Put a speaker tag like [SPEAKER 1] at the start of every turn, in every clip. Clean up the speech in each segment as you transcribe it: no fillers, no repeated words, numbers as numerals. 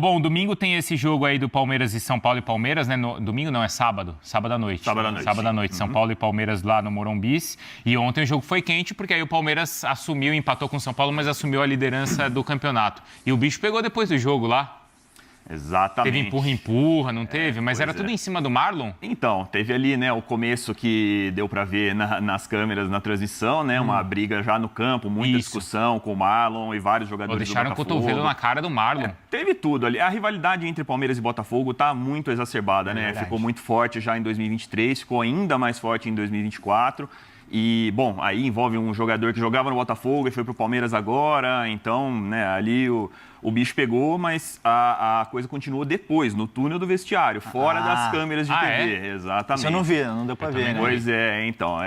[SPEAKER 1] Bom, domingo tem esse jogo aí do Palmeiras e São Paulo e Palmeiras, né? Domingo não, é sábado. Sábado à noite. Sábado à noite. São Paulo e Palmeiras lá no Morumbis. E ontem o jogo foi quente, porque aí o Palmeiras assumiu, empatou com o São Paulo, mas assumiu a liderança do campeonato. E o bicho pegou depois do jogo lá.
[SPEAKER 2] Exatamente.
[SPEAKER 1] Teve empurra, não teve? Mas era tudo em cima do Marlon?
[SPEAKER 2] Então, teve ali, né, o começo que deu para ver nas câmeras, na transmissão, né, uma briga já no campo, muita discussão com o Marlon e vários jogadores do Botafogo.
[SPEAKER 1] Deixaram o cotovelo na cara do Marlon.
[SPEAKER 2] Teve tudo ali. A rivalidade entre Palmeiras e Botafogo tá muito exacerbada, né?
[SPEAKER 3] Verdade.
[SPEAKER 2] Ficou muito forte já em 2023, ficou ainda mais forte em 2024. E, bom, aí envolve um jogador que jogava no Botafogo e foi pro Palmeiras agora. Então, né, ali o bicho pegou, mas a coisa continuou depois, no túnel do vestiário, fora das câmeras de TV.
[SPEAKER 1] É?
[SPEAKER 2] Exatamente.
[SPEAKER 3] Isso eu não vi, não deu pra ver, né?
[SPEAKER 2] Pois é, então,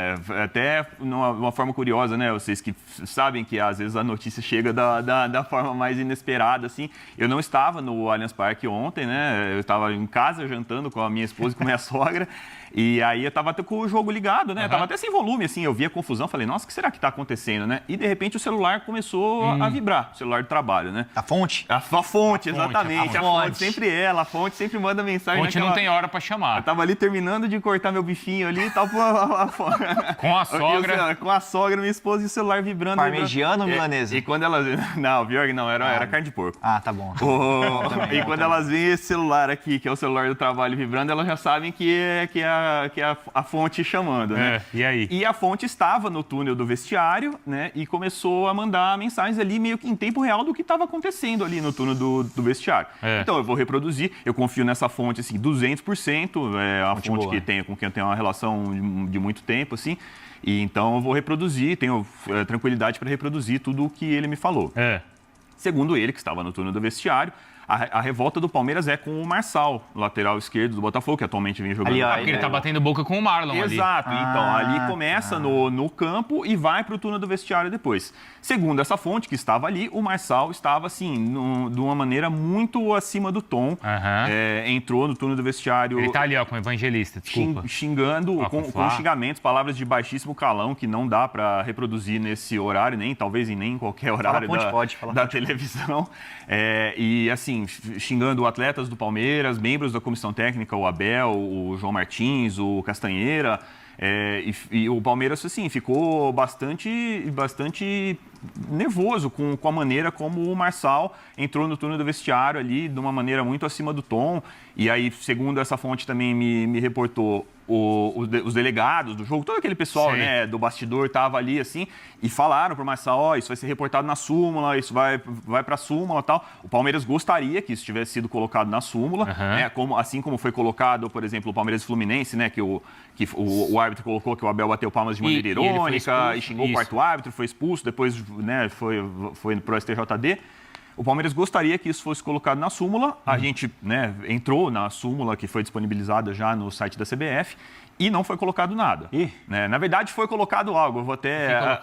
[SPEAKER 2] até uma forma curiosa, né? Vocês que sabem que às vezes a notícia chega da forma mais inesperada, assim. Eu não estava no Allianz Parque ontem, né? Eu estava em casa jantando com a minha esposa e com a minha sogra. E aí eu tava até com o jogo ligado, né? Tava até sem volume, assim, eu vi a confusão, falei, nossa, o que será que tá acontecendo, né? E de repente o celular começou a vibrar, o celular do trabalho, né?
[SPEAKER 3] A fonte?
[SPEAKER 2] A fonte, exatamente. A fonte sempre ela, a fonte sempre manda mensagem.
[SPEAKER 1] A fonte não tem hora pra chamar.
[SPEAKER 2] Eu tava ali terminando de cortar meu bifinho ali e tal.
[SPEAKER 1] Com a sogra.
[SPEAKER 2] Com a sogra, minha esposa e o celular vibrando.
[SPEAKER 3] Parmegiana ou milanesa?
[SPEAKER 2] E quando elas... Não, pior que não, era carne de porco.
[SPEAKER 3] Ah, tá bom.
[SPEAKER 2] E quando elas veem esse celular aqui, que é o celular do trabalho vibrando, elas já sabem que é a fonte chamando, né?
[SPEAKER 1] E aí?
[SPEAKER 2] E a fonte estava no túnel do vestiário, né? E começou a mandar mensagens ali meio que em tempo real do que estava acontecendo ali no túnel do vestiário. Então eu vou reproduzir, eu confio nessa fonte, assim, 200%, é a fonte que tenho, com quem eu tenho uma relação de muito tempo, assim. E então eu vou reproduzir, tenho tranquilidade para reproduzir tudo o que ele me falou. Segundo ele, que estava no túnel do vestiário, a revolta do Palmeiras é com o Marçal, lateral esquerdo do Botafogo, que atualmente vem jogando.
[SPEAKER 1] Porque ele tá batendo boca com o Marlon ali.
[SPEAKER 2] Exato. Então, ali começa no campo e vai para o túnel do vestiário depois. Segundo essa fonte que estava ali, o Marçal estava, assim, de uma maneira muito acima do tom. Entrou no túnel do vestiário...
[SPEAKER 1] Ele tá ali, ó, com o evangelista, desculpa.
[SPEAKER 2] Xingando, com xingamentos, palavras de baixíssimo calão, que não dá para reproduzir nesse horário, talvez nem em qualquer horário da televisão. E, assim, xingando atletas do Palmeiras, membros da comissão técnica, o Abel, o João Martins, o Castanheira. E o Palmeiras, assim, ficou bastante nervoso com a maneira como o Marçal entrou no túnel do vestiário ali, de uma maneira muito acima do tom. E aí, segundo essa fonte também me reportou, os delegados do jogo, todo aquele pessoal, né, do bastidor estava ali, assim, e falaram para o Marçal, isso vai ser reportado na súmula, isso vai para a súmula e tal. O Palmeiras gostaria que isso tivesse sido colocado na súmula, né, assim como foi colocado, por exemplo, o Palmeiras e Fluminense, né, que o árbitro colocou que o Abel bateu palmas de maneira irônica e xingou o quarto árbitro, foi expulso, depois, né, foi pro STJD. O Palmeiras gostaria que isso fosse colocado na súmula. A gente, né, entrou na súmula que foi disponibilizada já no site da CBF e não foi colocado nada. Né? Na verdade, foi colocado algo. Eu vou até...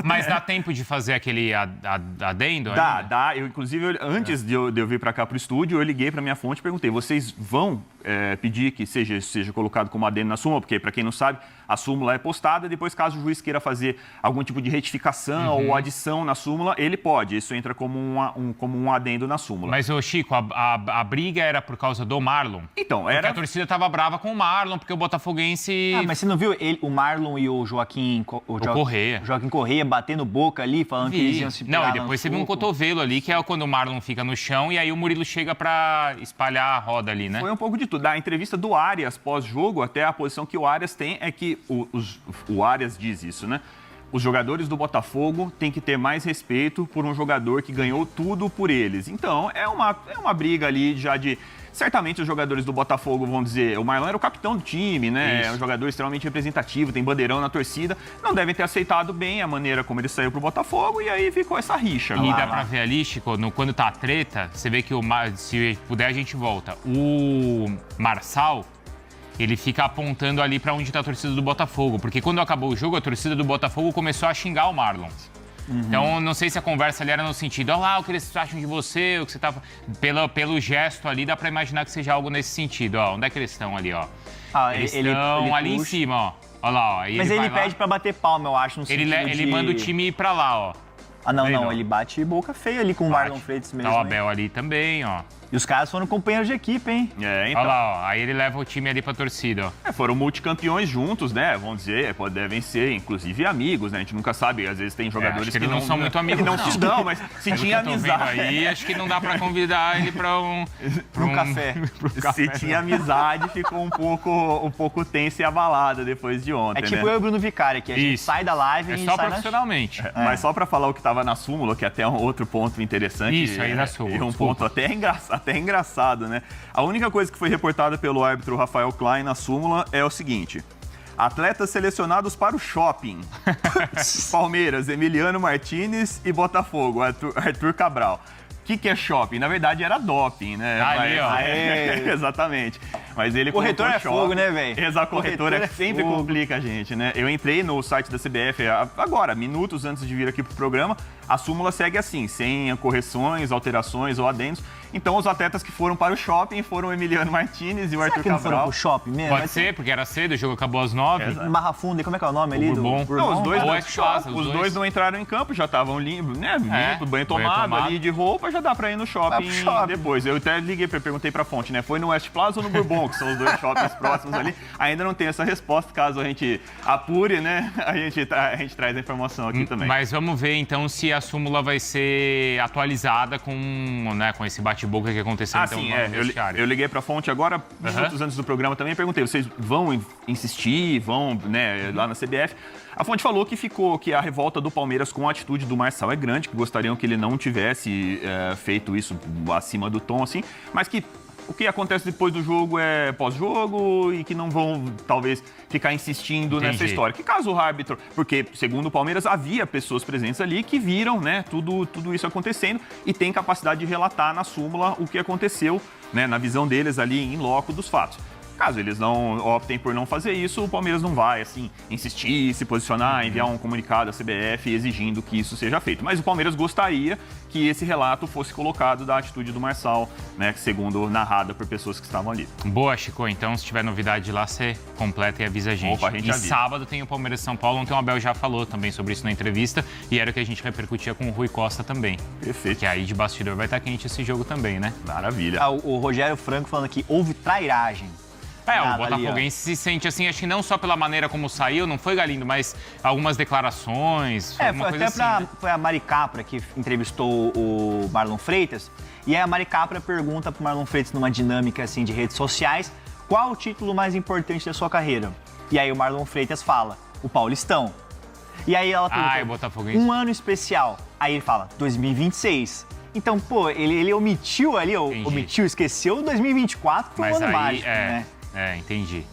[SPEAKER 1] Mas dá tempo de fazer aquele adendo?
[SPEAKER 2] Dá. Eu, inclusive, antes de eu vir para cá para o estúdio, eu liguei para minha fonte e perguntei, vocês vão pedir que seja colocado como adendo na súmula? Porque, para quem não sabe, a súmula é postada, depois, caso o juiz queira fazer algum tipo de retificação ou adição na súmula, ele pode. Isso entra como um adendo na súmula.
[SPEAKER 1] Mas, ô Chico, a briga era por causa do Marlon?
[SPEAKER 2] Então,
[SPEAKER 1] Porque a torcida estava brava com o Marlon, porque o Botafoguense...
[SPEAKER 3] mas você não viu o Marlon e o Joaquim...
[SPEAKER 1] Correia.
[SPEAKER 3] Joaquim Correia batendo boca ali, falando que eles iam se pegar.
[SPEAKER 1] Não, e depois teve um cotovelo ali, que é quando o Marlon fica no chão e aí o Murilo chega para espalhar a roda ali, né?
[SPEAKER 2] Foi um pouco de tudo. Da entrevista do Arias pós-jogo, até a posição que o Arias tem é que o Arias diz isso, né? Os jogadores do Botafogo têm que ter mais respeito por um jogador que ganhou tudo por eles. Então, é uma briga ali já de... Certamente os jogadores do Botafogo vão dizer, o Marlon era o capitão do time, né?
[SPEAKER 1] Isso.
[SPEAKER 2] É um jogador extremamente representativo, tem bandeirão na torcida. Não devem ter aceitado bem a maneira como ele saiu pro Botafogo e aí ficou essa rixa.
[SPEAKER 1] E dá pra ver ali, Chico, quando tá a treta, você vê que se puder a gente volta. O Marçal, ele fica apontando ali pra onde tá a torcida do Botafogo. Porque quando acabou o jogo, a torcida do Botafogo começou a xingar o Marlon. Então, não sei se a conversa ali era no sentido, olha lá o que eles acham de você, o que você tá... Pelo gesto ali, dá pra imaginar que seja algo nesse sentido, ó. Onde é que eles estão ali, ó? Eles estão ali em cima, ó. Olha lá, ó.
[SPEAKER 3] Mas ele pede pra bater palma, eu acho, no sentido
[SPEAKER 1] ele manda o time ir pra lá, ó.
[SPEAKER 3] Não, ele bate boca feia ali com o Marlon Freitas mesmo.
[SPEAKER 1] Tá o Abel ali também, ó.
[SPEAKER 3] E os caras foram companheiros de equipe, hein?
[SPEAKER 2] Então.
[SPEAKER 1] Olha lá, ó. Aí ele leva o time ali pra torcida, ó.
[SPEAKER 2] Foram multicampeões juntos, né? Vamos dizer, devem ser, inclusive, amigos, né? A gente nunca sabe, às vezes tem jogadores
[SPEAKER 1] que não são muito amigos.
[SPEAKER 2] Que não se dão, mas se tinha amizade.
[SPEAKER 1] Aí, acho que não dá pra convidar ele pra um
[SPEAKER 3] café.
[SPEAKER 2] Se tinha amizade, ficou um pouco tenso e abalada depois de ontem,
[SPEAKER 3] É tipo
[SPEAKER 2] né?
[SPEAKER 3] eu e o Bruno Vicari, que a gente sai da live e a gente
[SPEAKER 1] só
[SPEAKER 3] sai
[SPEAKER 1] profissionalmente.
[SPEAKER 2] Mas só pra falar o que tava na súmula, que é até um outro ponto interessante.
[SPEAKER 1] Isso, aí na súmula.
[SPEAKER 2] E um ponto até engraçado, né? A única coisa que foi reportada pelo árbitro Rafael Klein na súmula é o seguinte: atletas selecionados para o shopping. Palmeiras, Emiliano Martinez e Botafogo, Arthur Cabral. O que é shopping? Na verdade era doping, né?
[SPEAKER 1] Ali, ó.
[SPEAKER 2] Exatamente. Mas ele
[SPEAKER 3] corretor é
[SPEAKER 2] shopping.
[SPEAKER 3] fogo, né, velho?
[SPEAKER 2] Exato, corretor é sempre fogo. Complica a gente, né? Eu entrei no site da CBF agora, minutos antes de vir aqui pro programa. A súmula segue assim, sem correções, alterações ou adendos. Então, os atletas que foram para o shopping foram o Emiliano Martinez e o Arthur
[SPEAKER 3] que não
[SPEAKER 2] Cabral.
[SPEAKER 3] foram pro shopping mesmo?
[SPEAKER 1] Pode ser, porque era cedo, o jogo acabou às 9.
[SPEAKER 3] Barra Funda, como é que é o nome ali?
[SPEAKER 1] Bourbon.
[SPEAKER 2] Não,
[SPEAKER 1] Os
[SPEAKER 2] dois não entraram em campo, já estavam limpos, né? Limpo, banho tomado ali de roupa, já dá pra ir no shopping depois. Eu até liguei, perguntei pra fonte, né? Foi no West Plaza ou no Bourbon, que são os dois shoppings próximos ali. Ainda não tem essa resposta, caso a gente apure, né? A gente traz a informação aqui também.
[SPEAKER 1] Mas vamos ver então se a súmula vai ser atualizada com esse bate-boca que aconteceu então,
[SPEAKER 2] sim,
[SPEAKER 1] no vestiário.
[SPEAKER 2] Eu liguei pra fonte agora, minutos antes do programa também, perguntei, vocês vão insistir, vão, né, lá na CBF? A fonte falou que a revolta do Palmeiras com a atitude do Marçal é grande, que gostariam que ele não tivesse feito isso acima do tom, assim, mas que o que acontece depois do jogo é pós-jogo e que não vão, talvez, ficar insistindo nessa história. Que caso o árbitro... Porque, segundo o Palmeiras, havia pessoas presentes ali que viram, né, tudo isso acontecendo e tem capacidade de relatar na súmula o que aconteceu, né, na visão deles ali em loco dos fatos. Caso eles não optem por não fazer isso, o Palmeiras não vai, assim, insistir, se posicionar, enviar um comunicado à CBF exigindo que isso seja feito. Mas o Palmeiras gostaria que esse relato fosse colocado da atitude do Marçal, né, segundo narrada por pessoas que estavam ali.
[SPEAKER 1] Boa, Chico. Então, se tiver novidade lá, você completa e avisa a gente.
[SPEAKER 2] Opa, a gente avisa.
[SPEAKER 1] Sábado tem o Palmeiras São Paulo. Ontem o Abel já falou também sobre isso na entrevista e era o que a gente repercutia com o Rui Costa também.
[SPEAKER 2] Perfeito.
[SPEAKER 1] Que aí de bastidor vai estar quente esse jogo também, né?
[SPEAKER 2] Maravilha.
[SPEAKER 3] O Rogério Franco falando que houve trairagem.
[SPEAKER 1] O botafoguense se sente assim, acho que não só pela maneira como saiu, não foi, Galindo, mas algumas declarações, alguma coisa
[SPEAKER 3] até
[SPEAKER 1] assim.
[SPEAKER 3] Foi a Mari Capra que entrevistou o Marlon Freitas, e aí a Mari Capra pergunta pro Marlon Freitas numa dinâmica assim de redes sociais, qual o título mais importante da sua carreira? E aí o Marlon Freitas fala, o Paulistão. E aí ela pergunta,
[SPEAKER 1] o botafoguense.
[SPEAKER 3] um ano especial. Aí ele fala, 2026. Então, pô, ele omitiu ali, esqueceu o 2024, que foi um ano mágico, né?
[SPEAKER 1] Entendi.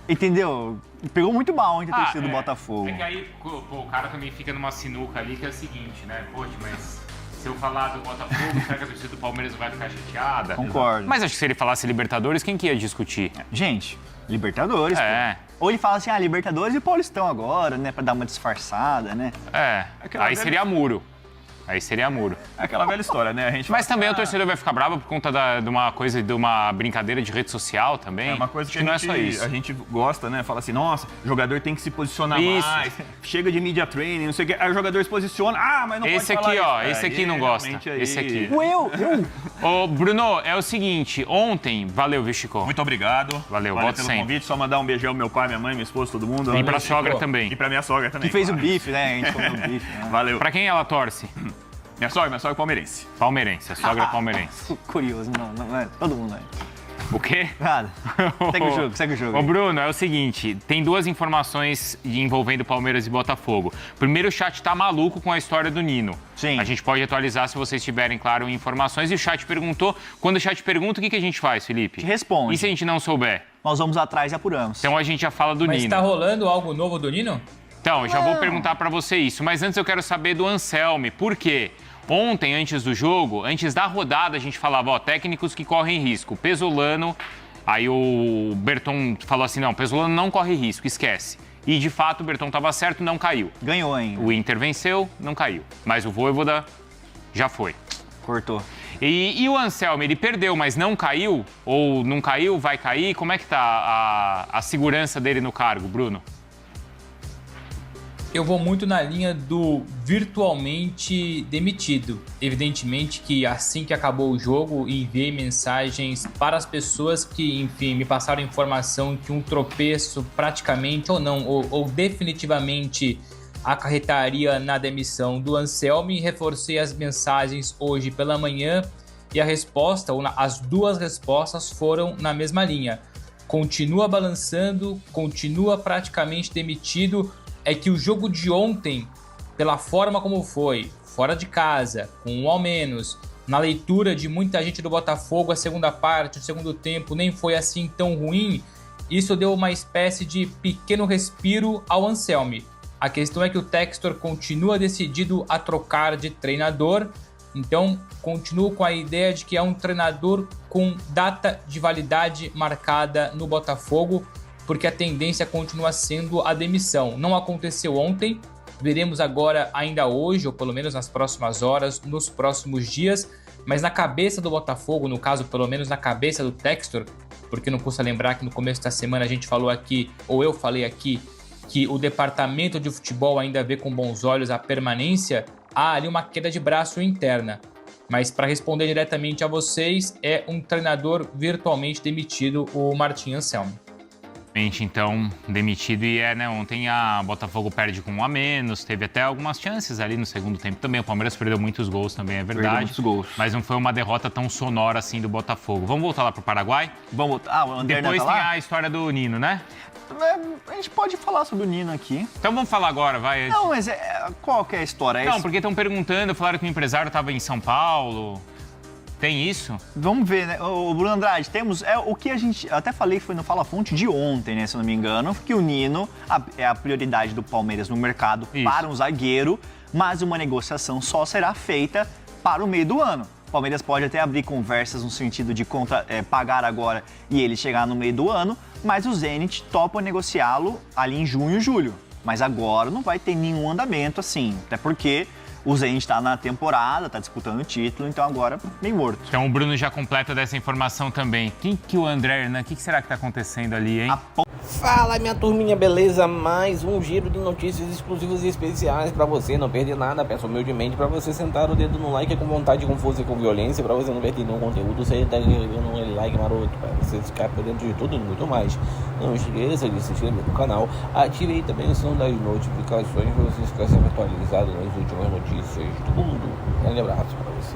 [SPEAKER 3] Entendeu? Pegou muito mal ontem a torcida do Botafogo.
[SPEAKER 1] É que aí, o cara também fica numa sinuca ali, que é o seguinte, né? Poxa, mas se eu falar do Botafogo, será que a torcida do Palmeiras vai ficar chateada?
[SPEAKER 3] Concordo.
[SPEAKER 1] Mas acho que se ele falasse Libertadores, quem que ia discutir?
[SPEAKER 3] Gente, Libertadores, pô. Ou ele fala assim, Libertadores e Paulistão agora, né? Pra dar uma disfarçada, né?
[SPEAKER 1] Aí seria muro. Aí seria muro.
[SPEAKER 2] É aquela velha história, né?
[SPEAKER 1] Mas também o torcedor vai ficar bravo por conta de uma coisa, de uma brincadeira de rede social também.
[SPEAKER 2] É uma coisa que
[SPEAKER 1] não é só isso.
[SPEAKER 2] A gente gosta, né? Fala assim, nossa, o jogador tem que se posicionar mais, chega de media training, não sei o quê. Aí o jogador se posiciona, mas não pode falar isso.
[SPEAKER 1] Esse aqui não gosta. Esse aqui.
[SPEAKER 3] Eu.
[SPEAKER 1] Ô, Bruno, é o seguinte, ontem, valeu, viu, Chico?
[SPEAKER 2] Muito obrigado.
[SPEAKER 1] Valeu
[SPEAKER 2] pelo
[SPEAKER 1] sempre.
[SPEAKER 2] Convite, só mandar um beijão ao meu pai, minha mãe, minha esposa, todo mundo.
[SPEAKER 1] E pra sogra também.
[SPEAKER 2] E pra minha sogra também.
[SPEAKER 3] Que fez o bife, né? A gente comeu o bife. Né?
[SPEAKER 2] Valeu.
[SPEAKER 1] Pra quem ela torce?
[SPEAKER 2] Minha sogra é palmeirense.
[SPEAKER 1] Palmeirense, a sogra é palmeirense.
[SPEAKER 3] Curioso, não é? Todo mundo é.
[SPEAKER 1] O quê?
[SPEAKER 3] Nada. Segue o jogo.
[SPEAKER 1] Ô, Bruno, é o seguinte, tem duas informações envolvendo Palmeiras e Botafogo. Primeiro, o chat tá maluco com a história do Nino.
[SPEAKER 3] Sim.
[SPEAKER 1] A gente pode atualizar se vocês tiverem, claro, informações. E o chat perguntou, quando o chat pergunta, o que a gente faz, Felipe?
[SPEAKER 3] Te responde.
[SPEAKER 1] E se a gente não souber?
[SPEAKER 3] Nós vamos atrás e apuramos.
[SPEAKER 1] Então a gente já fala do Nino.
[SPEAKER 4] Mas tá rolando algo novo do Nino?
[SPEAKER 1] Então, eu já vou perguntar pra você isso. Mas antes eu quero saber do Anselmi. Por quê? Ontem, antes do jogo, antes da rodada, a gente falava, técnicos que correm risco. Pesolano, aí o Berton falou assim, não, Pesolano não corre risco, esquece. E, de fato, o Berton estava certo, não caiu.
[SPEAKER 3] Ganhou ainda.
[SPEAKER 1] O Inter venceu, não caiu. Mas o Vojvoda já foi.
[SPEAKER 3] Cortou.
[SPEAKER 1] E o Anselmi, ele perdeu, mas não caiu? Ou não caiu, vai cair? Como é que tá a segurança dele no cargo, Bruno?
[SPEAKER 4] Eu vou muito na linha do virtualmente demitido. Evidentemente que assim que acabou o jogo, enviei mensagens para as pessoas que, enfim, me passaram informação que um tropeço praticamente ou não, ou definitivamente acarretaria na demissão do Anselmi. Reforcei as mensagens hoje pela manhã e a resposta, ou as duas respostas foram na mesma linha. Continua balançando, continua praticamente demitido. É que o jogo de ontem, pela forma como foi, fora de casa, com 1 ao menos, na leitura de muita gente do Botafogo, a segunda parte, o segundo tempo, nem foi assim tão ruim, isso deu uma espécie de pequeno respiro ao Anselmi. A questão é que o Textor continua decidido a trocar de treinador, então continuo com a ideia de que é um treinador com data de validade marcada no Botafogo, porque a tendência continua sendo a demissão. Não aconteceu ontem, veremos agora ainda hoje, ou pelo menos nas próximas horas, nos próximos dias, mas na cabeça do Botafogo, no caso, pelo menos na cabeça do Textor, porque não custa lembrar que no começo da semana a gente falou aqui, ou eu falei aqui, que o departamento de futebol ainda vê com bons olhos a permanência, há ali uma queda de braço interna. Mas para responder diretamente a vocês, é um treinador virtualmente demitido, o Martim Anselmi.
[SPEAKER 1] Então, demitido né? Ontem a Botafogo perde com 1 a menos, teve até algumas chances ali no segundo tempo também. O Palmeiras perdeu muitos gols também, é verdade. Perdeu muitos gols. Mas não foi uma derrota tão sonora assim do Botafogo. Vamos voltar lá pro Paraguai?
[SPEAKER 3] Vamos voltar. O André
[SPEAKER 1] Depois
[SPEAKER 3] tá
[SPEAKER 1] tem
[SPEAKER 3] lá?
[SPEAKER 1] A história do Nino, né?
[SPEAKER 3] A gente pode falar sobre o Nino aqui.
[SPEAKER 1] Então vamos falar agora, vai.
[SPEAKER 3] Não, mas qual que é a história?
[SPEAKER 1] Não, porque estão perguntando, falaram que o empresário estava em São Paulo. Tem isso?
[SPEAKER 3] Vamos ver, né? O Bruno Andrade, temos o que a gente até falei que foi no Fala Fonte de ontem, né? Se eu não me engano, que o Nino é a prioridade do Palmeiras no mercado para um zagueiro, mas uma negociação só será feita para o meio do ano. O Palmeiras pode até abrir conversas no sentido de pagar agora e ele chegar no meio do ano, mas o Zenit topa negociá-lo ali em junho e julho. Mas agora não vai ter nenhum andamento assim, até porque o Zenit está na temporada, está disputando o título, então agora meio morto.
[SPEAKER 1] Então o Bruno já completa dessa informação também. Quem que o André Hernan, o que será que está acontecendo ali, hein?
[SPEAKER 5] Fala, minha turminha, beleza? Mais um giro de notícias exclusivas e especiais pra você não perder nada. Peço humildemente pra você sentar o dedo no like com vontade, com força e com violência, pra você não perder nenhum conteúdo. Você tá dando um like maroto pra você ficar por dentro de tudo e muito mais. Não esqueça de se inscrever no canal. Ative aí também o som das notificações pra você ficar sempre atualizado nas últimas notícias do mundo. Um grande abraço pra você.